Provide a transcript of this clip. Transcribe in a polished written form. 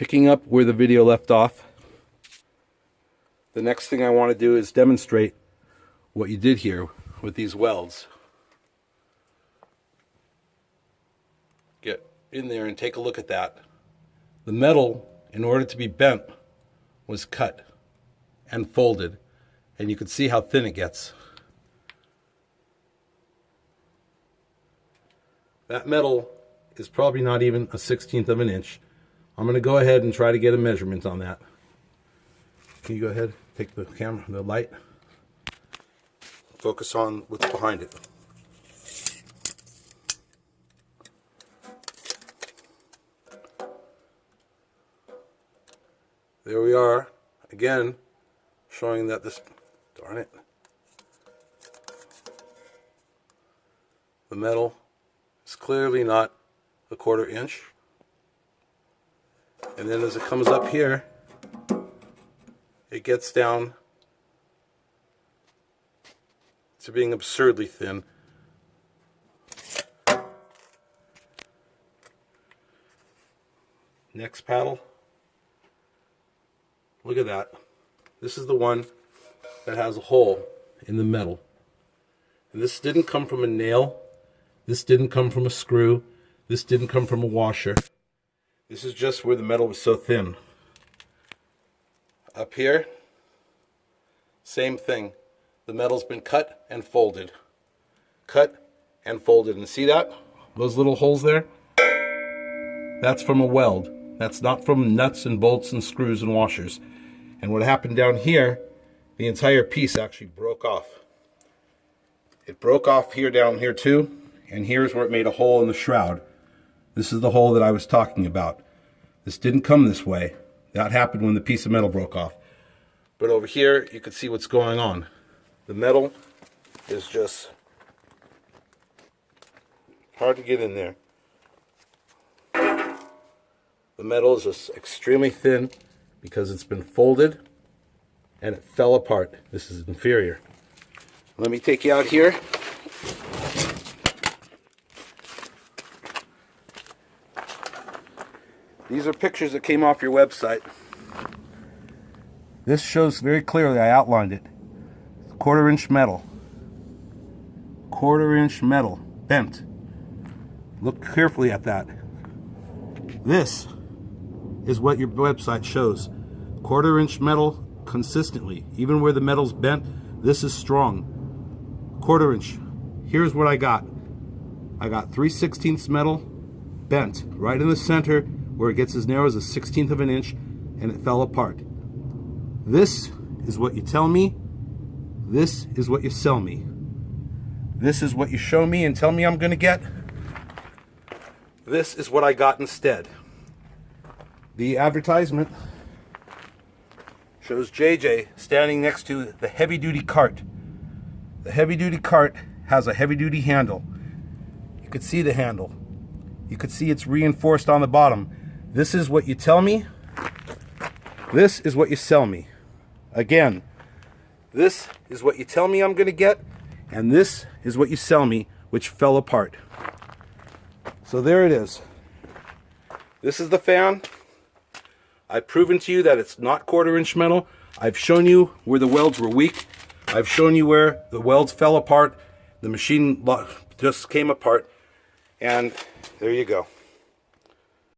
Picking up where the video left off, the next thing I want to do is demonstrate what you did here with these welds. Get in there and take a look at that. The metal, in order to be bent, was cut and folded, and you can see how thin it gets. That metal is probably not even a 1/16 of an inch. I'm going to go ahead and try to get a measurement on that. Can you go ahead, take the camera, the light, focus on what's behind it. There we are, again, showing that this, darn it, the metal is clearly not a 1/4 inch. And then as it comes up here, it gets down to being absurdly thin. Next paddle. Look at that. This is the one that has a hole in the metal. And this didn't come from a nail. This didn't come from a screw. This didn't come from a washer. This is just where the metal was so thin. Up here, same thing. The metal's been cut and folded. Cut and folded. And see that? Those little holes there? That's from a weld. That's not from nuts and bolts and screws and washers. And what happened down here, the entire piece actually broke off. It broke off here, down here too, and here's where it made a hole in the shroud. This is the hole that I was talking about. This didn't come this way. That happened when the piece of metal broke off. But over here, you can see what's going on. The metal is just hard to get in there. The metal is just extremely thin because it's been folded and it fell apart. This is inferior. Let me take you out here. These are pictures that came off your website. This shows very clearly, I outlined it. 1/4 inch metal. 1/4 inch metal, bent. Look carefully at that. This is what your website shows. 1/4 inch metal consistently. Even where the metal's bent, this is strong. 1/4 inch. Here's what I got. I got 3/16 metal bent right in the center where it gets as narrow as a 1/16 of an inch, and it fell apart. This is what you tell me. This is what you sell me. This is what you show me and tell me I'm going to get. This is what I got instead. The advertisement shows JJ standing next to the heavy-duty cart. The heavy-duty cart has a heavy-duty handle. You could see the handle. You could see it's reinforced on the bottom. This is what you tell me. This is what you sell me. Again, this is what you tell me I'm going to get, and this is what you sell me, which fell apart. So there it is. This is the fan. I've proven to you that it's not 1/4 inch metal. I've shown you where the welds were weak. I've shown you where the welds fell apart. The machine just came apart. And there you go.